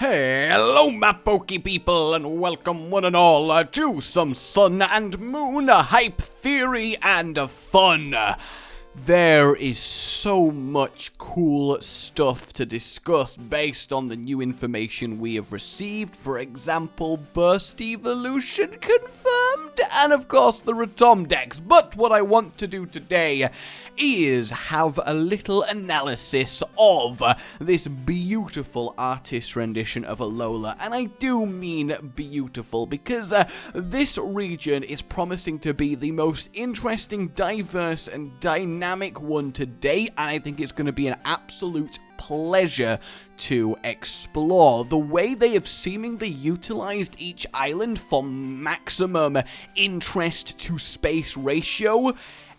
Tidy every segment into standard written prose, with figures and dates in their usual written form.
Hello my pokey people, and welcome one and all to some Sun and Moon hype theory and fun. There is so much cool stuff to discuss based on the new information we have received. For example, burst evolution confirmed, and of course the Rotomdex. But what I want to do today is have a little analysis of this beautiful artist rendition of Alola. And I do mean beautiful, because this region is promising to be the most interesting, diverse, and dynamic one to date, and I think it's going to be an absolute pleasure to explore. The way they have seemingly utilized each island for maximum interest to space ratio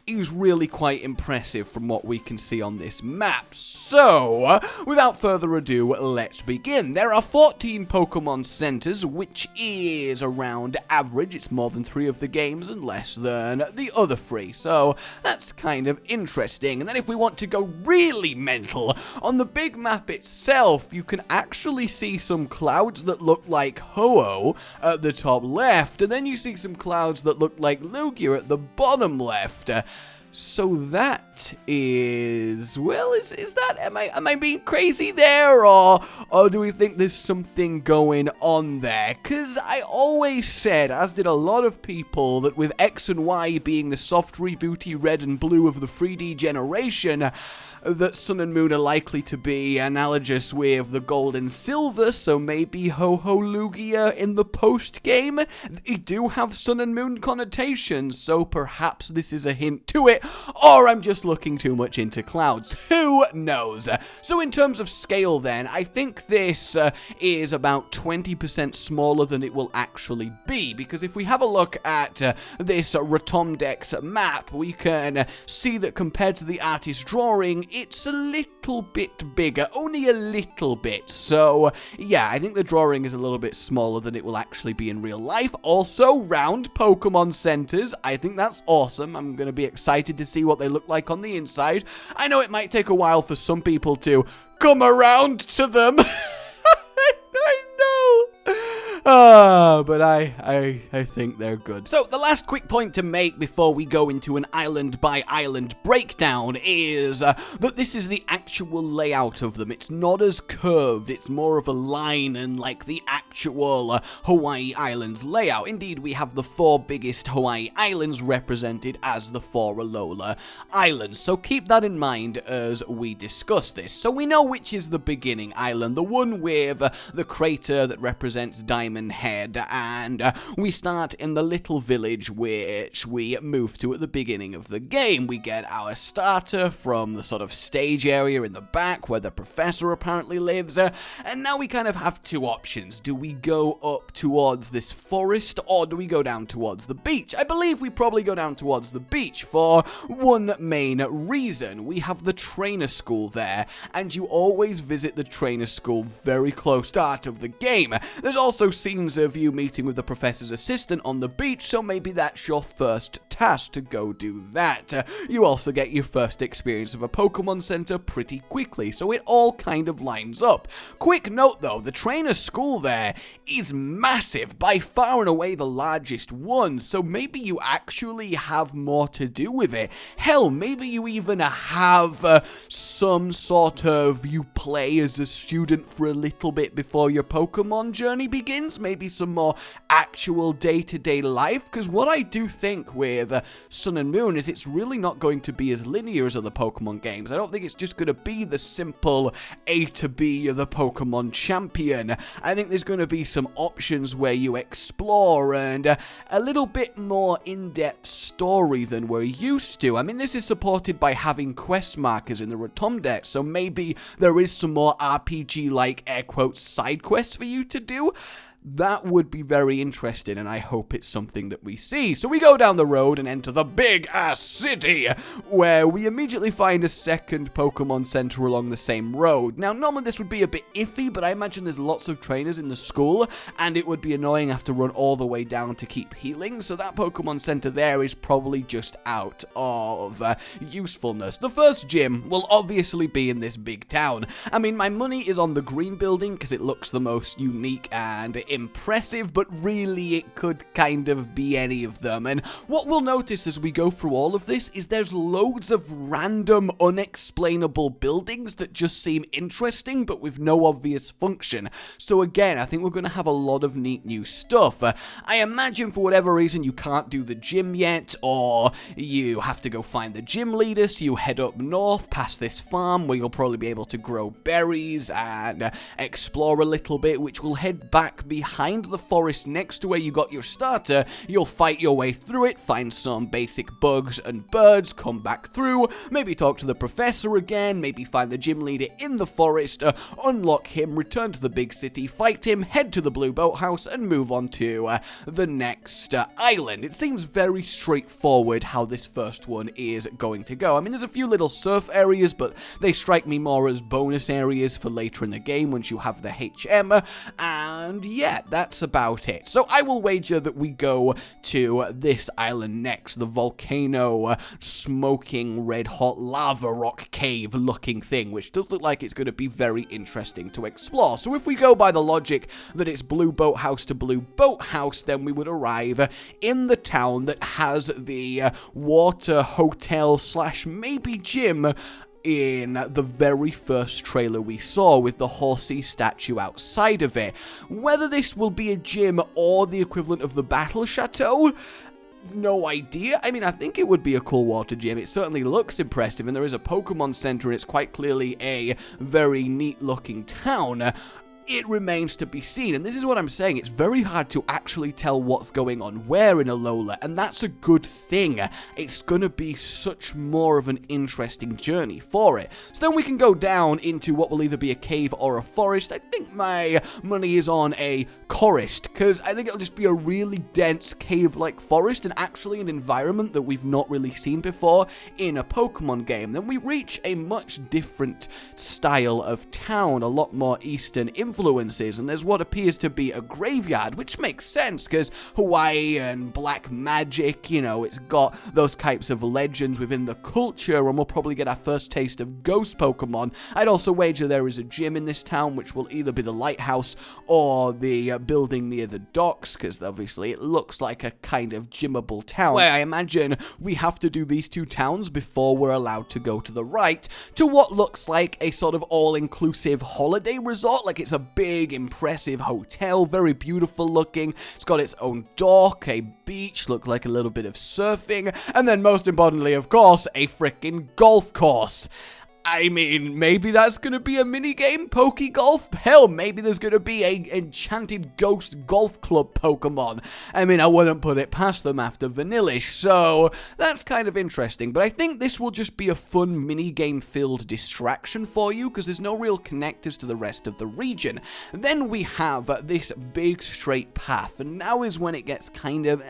is really quite impressive from what we can see on this map. So, without further ado, let's begin. There are 14 Pokemon Centers, which is around average. It's more than 3 of the games and less than the other 3. So, that's kind of interesting. And then if we want to go really mental, on the big map itself, you can actually see some clouds that look like Ho-Oh at the top left, and then you see some clouds that look like Lugia at the bottom left. So that is, well, is that, am I being crazy there, or do we think there's something going on there? Because I always said, as did a lot of people, that with X and Y being the soft rebooty red and blue of the 3D generation, that Sun and Moon are likely to be analogous with the Gold and Silver, so maybe Ho-Ho Lugia in the post-game. They do have Sun and Moon connotations, so perhaps this is a hint to it, or I'm just looking too much into clouds. Who knows? So in terms of scale then, I think this is about 20% smaller than it will actually be, because if we have a look at this Rotomdex map, we can see that compared to the artist's drawing, it's a little bit bigger, only a little bit. So yeah, I think the drawing is a little bit smaller than it will actually be in real life. Also, round Pokemon Centers, I think that's awesome. I'm going to be excited to see what they look like on the inside. I know it might take a while for some people to come around to them. I know. But I think they're good. So the last quick point to make before we go into an island by island breakdown is that this is the actual layout of them. It's not as curved, it's more of a line and like the actual Hawaii Islands layout. Indeed, we have the 4 biggest Hawaii Islands represented as the 4 Alola Islands. So keep that in mind as we discuss this. So we know which is the beginning island, the one with the crater that represents Diamond Head, and we start in the little village which we move to at the beginning of the game. We get our starter from the sort of stage area in the back where the professor apparently lives, and now we kind of have 2 options. Do we go up towards this forest, or do we go down towards the beach? I believe we probably go down towards the beach for one main reason. We have the trainer school there, and you always visit the trainer school very close to the start of the game. There's also scenes of you meeting with the professor's assistant on the beach, so maybe that's your first task to go do that. You also get your first experience of a Pokemon Center pretty quickly, so it all kind of lines up. Quick note though, the trainer school there is massive, by far and away the largest one, so maybe you actually have more to do with it. Hell, maybe you even have some sort of, you play as a student for a little bit before your Pokemon journey begins, maybe some more actual day-to-day life, because what I do think with Sun and Moon is it's really not going to be as linear as other Pokemon games. I don't think it's just going to be the simple A to B, you're the Pokemon champion. I think there's going to be some options where you explore and a little bit more in-depth story than we're used to. I mean, this is supported by having quest markers in the Rotomdex, so maybe there is some more RPG-like, air quotes, side quests for you to do. That would be very interesting, and I hope it's something that we see. So we go down the road and enter the big-ass city, where we immediately find a second Pokemon Center along the same road. Now, normally this would be a bit iffy, but I imagine there's lots of trainers in the school, and it would be annoying to have to run all the way down to keep healing, so that Pokemon Center there is probably just out of usefulness. The first gym will obviously be in this big town. I mean, my money is on the green building because it looks the most unique and impressive, but really it could kind of be any of them. And what we'll notice as we go through all of this is there's loads of random, unexplainable buildings that just seem interesting, but with no obvious function. So again, I think we're going to have a lot of neat new stuff. I imagine for whatever reason you can't do the gym yet, or you have to go find the gym leader, so you head up north past this farm where you'll probably be able to grow berries and explore a little bit, which will head back behind the forest next to where you got your starter. You'll fight your way through it, find some basic bugs and birds, come back through, maybe talk to the professor again, maybe find the gym leader in the forest, unlock him, return to the big city, fight him, head to the blue boathouse, and move on to the next island. It seems very straightforward how this first one is going to go. I mean, there's a few little surf areas, but they strike me more as bonus areas for later in the game once you have the HM, and yeah, that's about it. So I will wager that we go to this island next, the volcano smoking red hot lava rock cave looking thing, which does look like it's going to be very interesting to explore. So if we go by the logic that it's blue boathouse to blue boathouse, then we would arrive in the town that has the water hotel slash maybe gym in the very first trailer we saw, with the horsey statue outside of it. Whether this will be a gym or the equivalent of the battle chateau, no idea. I mean, I think it would be a cool water gym. It certainly looks impressive, and there is a Pokemon Center, and it's quite clearly a very neat looking town. It remains to be seen, and this is what I'm saying, it's very hard to actually tell what's going on where in Alola, and that's a good thing. It's gonna be such more of an interesting journey for it. So then we can go down into what will either be a cave or a forest. I think my money is on a forest, because I think it'll just be a really dense cave-like forest, and actually an environment that we've not really seen before in a Pokemon game. Then we reach a much different style of town, a lot more Eastern influences, and there's what appears to be a graveyard, which makes sense because Hawaii and black magic, you know, it's got those types of legends within the culture, and we'll probably get our first taste of ghost Pokemon. I'd also wager there is a gym in this town, which will either be the lighthouse or the building near the docks, because obviously it looks like a kind of gymmable town, where I imagine we have to do these two towns before we're allowed to go to the right to what looks like a sort of all-inclusive holiday resort. Like, it's a big, impressive hotel, very beautiful looking. It's got its own dock, a beach, look like a little bit of surfing, and then most importantly, of course, a frickin' golf course. I mean, maybe that's going to be a minigame, Pokegolf? Hell, maybe there's going to be a enchanted ghost golf club Pokemon. I mean, I wouldn't put it past them after Vanillish, so that's kind of interesting. But I think this will just be a fun minigame-filled distraction for you, because there's no real connectors to the rest of the region. Then we have this big straight path, and now is when it gets kind of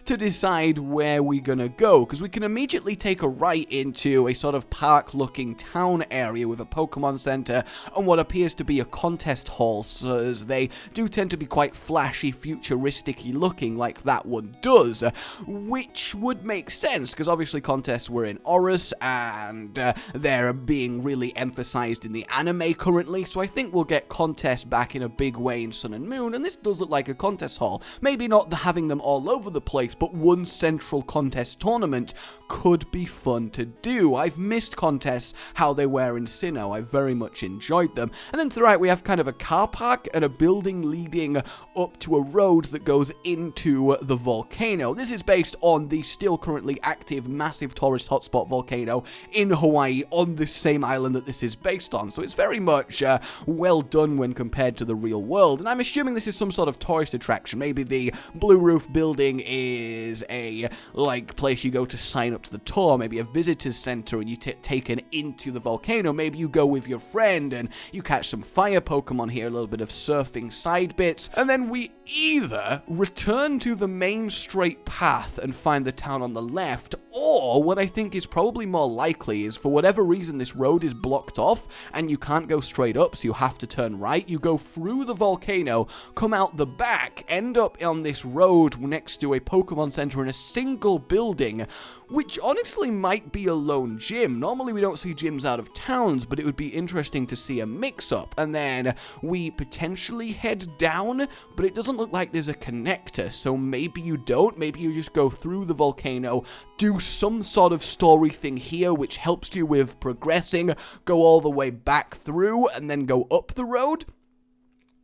to decide where we're gonna go, because we can immediately take a right into a sort of park-looking town area with a Pokemon Center and what appears to be a contest hall, so as they do tend to be quite flashy, futuristic-y looking like that one does, which would make sense, because obviously contests were in Oris, and they're being really emphasized in the anime currently, so I think we'll get contests back in a big way in Sun and Moon, and this does look like a contest hall. Maybe not having them all over the place, but one central contest tournament could be fun to do. I've missed contests how they were in Sinnoh. I very much enjoyed them. And then throughout we have kind of a car park and a building leading up to a road that goes into the volcano. This is based on the still currently active massive tourist hotspot volcano in Hawaii on this same island that this is based on. So it's very much well done when compared to the real world. And I'm assuming this is some sort of tourist attraction. Maybe the blue roof building is a, like, place you go to sign up to the tour, maybe a visitor's center, and you get taken into the volcano. Maybe you go with your friend and you catch some fire Pokemon here, a little bit of surfing side bits, and then we either return to the main straight path and find the town on the left, or what I think is probably more likely is, for whatever reason, this road is blocked off and you can't go straight up, so you have to turn right. You go through the volcano, come out the back, end up on this road next to a Pokemon Center in a single building, which honestly might be a lone gym. Normally we don't see gyms out of towns, but it would be interesting to see a mix-up. And then we potentially head down, but it doesn't look like there's a connector, so maybe you don't. Maybe you just go through the volcano, do some sort of story thing here which helps you with progressing, go all the way back through, and then go up the road.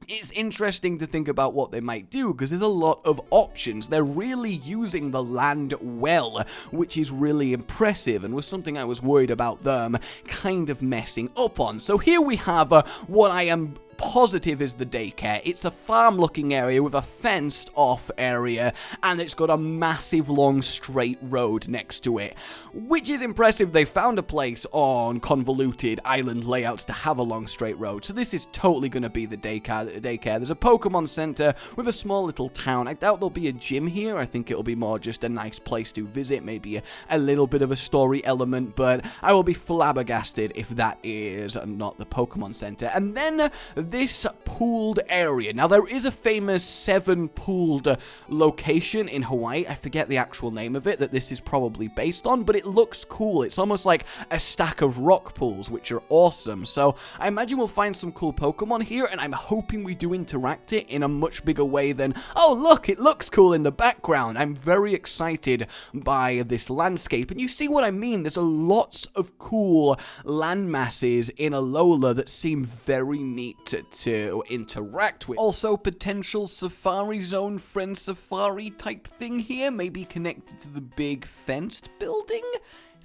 It's interesting to think about what they might do, because there's a lot of options. They're really using the land well, which is really impressive, and was something I was worried about them kind of messing up on. So here we have what I am positive is the daycare. It's a farm looking area with a fenced off area, and it's got a massive long straight road next to it, which is impressive. They found a place on convoluted island layouts to have a long straight road, so this is totally going to be the daycare. There's a Pokemon Center with a small little town. I doubt there'll be a gym here. I think it'll be more just a nice place to visit, maybe a little bit of a story element, but I will be flabbergasted if that is not the Pokemon Center. And then this pooled area. Now, there is a famous 7 pooled location in Hawaii. I forget the actual name of it that this is probably based on, but it looks cool. It's almost like a stack of rock pools, which are awesome. So I imagine we'll find some cool Pokemon here, and I'm hoping we do interact it in a much bigger way than, oh, look, it looks cool in the background. I'm very excited by this landscape, and you see what I mean. There's lots of cool land masses in Alola that seem very neat to interact with. Also, potential Safari Zone friend safari type thing here, maybe connected to the big fenced building?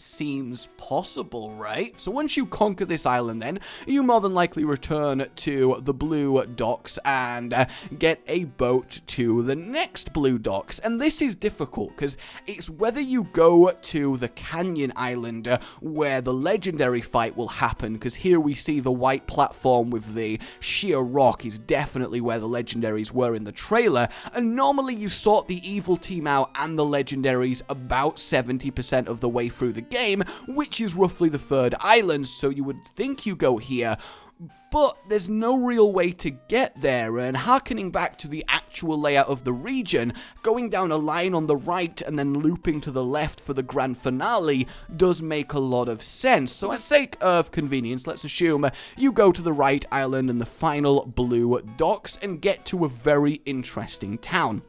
Seems possible, right? So once you conquer this island, then you more than likely return to the blue docks and get a boat to the next blue docks. And this is difficult because it's whether you go to the canyon island where the legendary fight will happen, because here we see the white platform with the sheer rock is definitely where the legendaries were in the trailer, and normally you sort the evil team out and the legendaries about 70% of the way through the game, which is roughly the 3rd island, so you would think you go here, but there's no real way to get there. And harkening back to the actual layout of the region, going down a line on the right and then looping to the left for the grand finale does make a lot of sense. So for the sake of convenience, let's assume you go to the right island and the final blue docks and get to a very interesting town.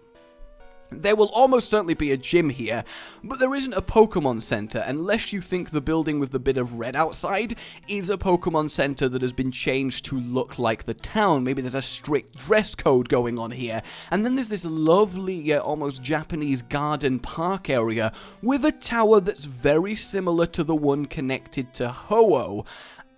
There will almost certainly be a gym here, but there isn't a Pokemon Center unless you think the building with the bit of red outside is a Pokemon Center that has been changed to look like the town. Maybe there's a strict dress code going on here. And then there's this lovely, almost Japanese garden park area with a tower that's very similar to the one connected to Ho-Oh.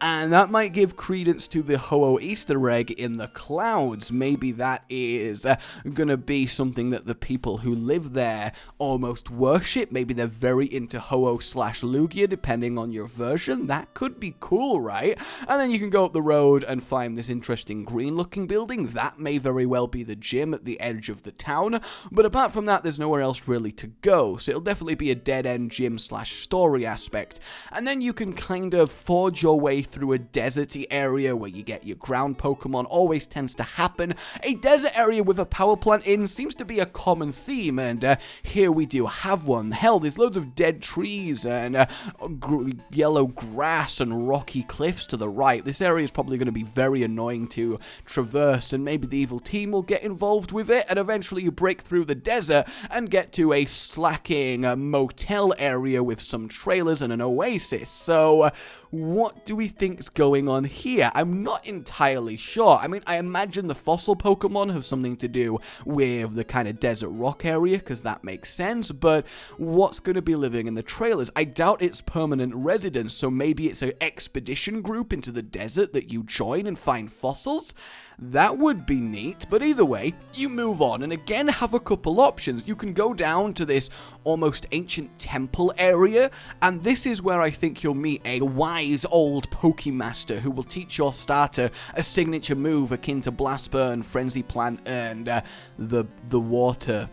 And that might give credence to the Ho-Oh Easter egg in the clouds. Maybe that is gonna be something that the people who live there almost worship. Maybe they're very into Ho-Oh/Lugia, depending on your version. That could be cool, right? And then you can go up the road and find this interesting green-looking building. That may very well be the gym at the edge of the town. But apart from that, there's nowhere else really to go. So it'll definitely be a dead-end gym/story aspect. And then you can kind of forge your way through a deserty area where you get your ground Pokemon. Always tends to happen. A desert area with a power plant in seems to be a common theme, and here we do have one. Hell, there's loads of dead trees and yellow grass and rocky cliffs to the right. This area is probably going to be very annoying to traverse, and maybe the evil team will get involved with it, and eventually you break through the desert and get to a slacking motel area with some trailers and an oasis. So what do we think's going on here? I'm not entirely sure. I mean, I imagine the fossil Pokemon have something to do with the kind of desert rock area, because that makes sense, but what's going to be living in the trailers? I doubt it's permanent residence, so maybe it's an expedition group into the desert that you join and find fossils? That would be neat, but either way, you move on and again have a couple options. You can go down to this almost ancient temple area, and this is where I think you'll meet a wise old Pokemaster who will teach your starter a signature move akin to Blast Burn, Frenzy Plant, and the water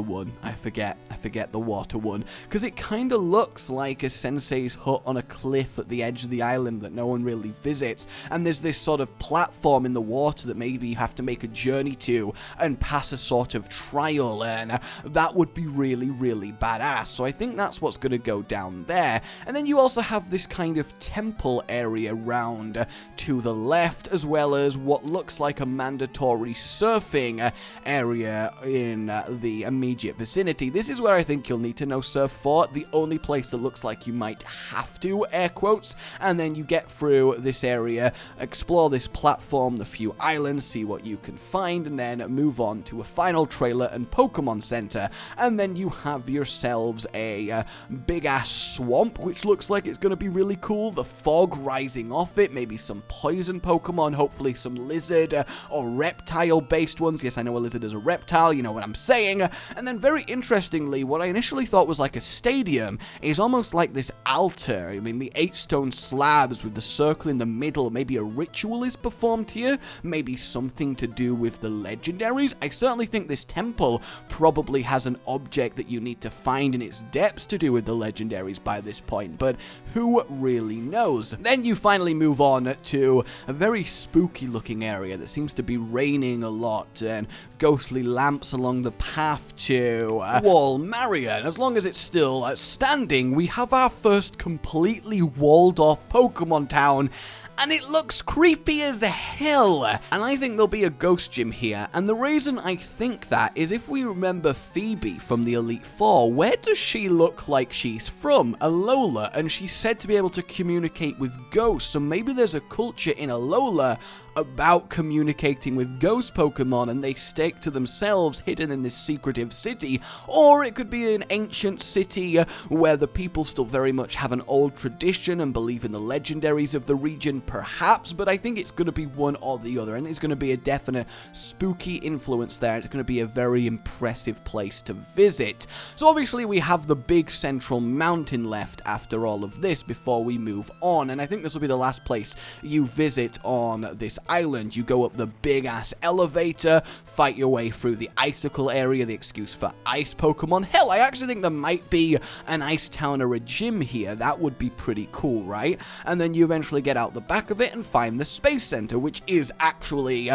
one. I forget the water one, because it kind of looks like a sensei's hut on a cliff at the edge of the island that no one really visits, and there's this sort of platform in the water that maybe you have to make a journey to and pass a sort of trial, and that would be really badass. So I think that's what's going to go down there. And then you also have this kind of temple area round to the left, as well as what looks like a mandatory surfing area in the immediate vicinity. This is where I think you'll need to know Surf for, the only place that looks like you might have to, air quotes, and then you get through this area, explore this platform, the few islands, see what you can find, and then move on to a final trailer and Pokemon Center, and then you have yourselves a big-ass swamp, which looks like it's going to be really cool, the fog rising off it, maybe some poison Pokemon, hopefully some lizard or reptile-based ones. Yes, I know a lizard is a reptile, you know what I'm saying. And then very interestingly, what I initially thought was like a stadium is almost like this altar. I mean, the 8 stone slabs with the circle in the middle, maybe a ritual is performed here, maybe something to do with the legendaries. I certainly think this temple probably has an object that you need to find in its depths to do with the legendaries by this point, but who really knows? Then you finally move on to a very spooky looking area that seems to be raining a lot, and ghostly lamps along the path to Wall Marion. As long as it's still standing, we have our first completely walled off Pokemon town, and it looks creepy as hell. And I think there'll be a ghost gym here, and the reason I think that is if we remember Phoebe from the Elite Four, where does she look like she's from? Alola, and she's said to be able to communicate with ghosts, so maybe there's a culture in Alola about communicating with ghost Pokemon, and they stake to themselves hidden in this secretive city. Or it could be an ancient city where the people still very much have an old tradition and believe in the legendaries of the region, perhaps, but I think it's going to be one or the other, and it's going to be a definite spooky influence there. It's going to be a very impressive place to visit. So obviously we have the big central mountain left after all of this before we move on, and I think this will be the last place you visit on this island. You go up the big ass elevator, fight your way through the icicle area, the excuse for ice Pokemon. Hell, I actually think there might be an ice town or a gym here. That would be pretty cool, right? And then you eventually get out the back of it and find the Space Center, which is actually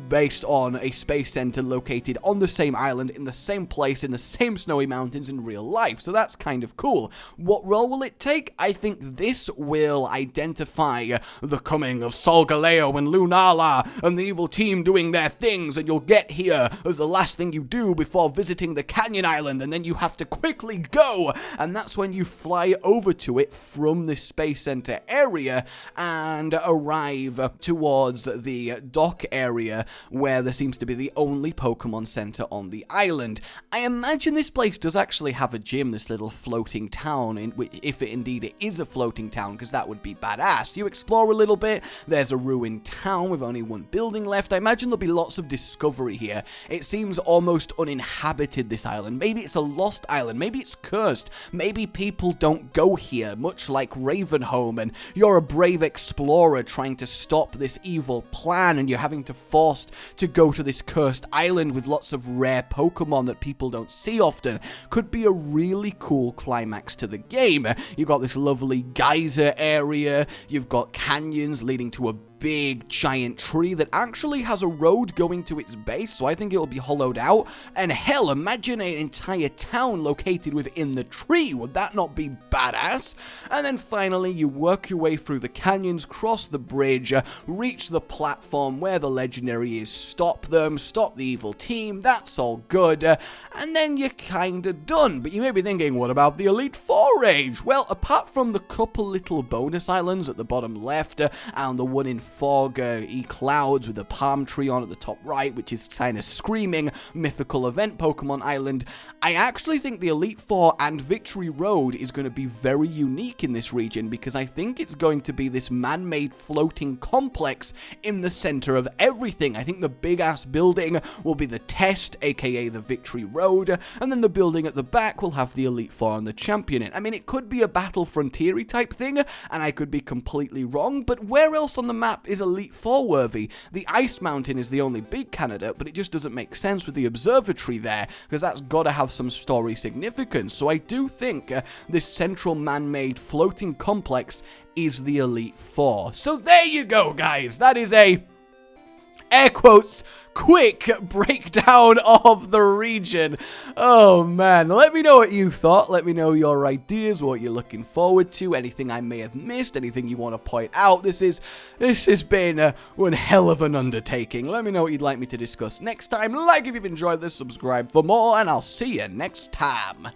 based on a space center located on the same island, in the same place, in the same snowy mountains in real life. So that's kind of cool. What role will it take? I think this will identify the coming of Solgaleo and Lunala and the evil team doing their things, and you'll get here as the last thing you do before visiting the Canyon Island, and then you have to quickly go, and that's when you fly over to it from the Space Center area and arrive towards the dock area where there seems to be the only Pokemon Center on the island. I imagine this place does actually have a gym, this little floating town, if it indeed it is a floating town, because that would be badass. You explore a little bit, there's a ruined town with only one building left. I imagine there'll be lots of discovery here. It seems almost uninhabited, this island. Maybe it's a lost island, maybe it's cursed, maybe people don't go here, much like Ravenholm, and you're a brave explorer trying to stop this evil plan, and you're having to forced to go to this cursed island with lots of rare Pokemon that people don't see often. Could be a really cool climax to the game. You've got this lovely geyser area, you've got canyons leading to a big giant tree that actually has a road going to its base, so I think it'll be hollowed out. And hell, imagine an entire town located within the tree. Would that not be badass? And then finally you work your way through the canyons, cross the bridge, reach the platform where the legendary is, stop them, stop the evil team, that's all good, and then you're kinda done. But you may be thinking, what about the Elite Four Rage? Well, apart from the couple little bonus islands at the bottom left and the one in fog, clouds with a palm tree on at the top right, which is kind of screaming mythical event Pokemon Island. I actually think the Elite Four and Victory Road is going to be very unique in this region, because I think it's going to be this man-made floating complex in the center of everything. I think the big-ass building will be the test, aka the Victory Road, and then the building at the back will have the Elite Four and the champion in. I mean, it could be a Battle Frontier type thing, and I could be completely wrong, but where else on the map is Elite Four worthy? The Ice Mountain is the only big candidate, but it just doesn't make sense with the observatory there, because that's got to have some story significance. So I do think this central man-made floating complex is the Elite Four. So there you go, guys. That is a, air quotes, quick breakdown of the region. Oh man, let me know what you thought. Let me know your ideas, what you're looking forward to, anything I may have missed, anything you want to point out. This has been one hell of an undertaking. Let me know what you'd like me to discuss next time. Like if you've enjoyed this, subscribe for more, and I'll see you next time.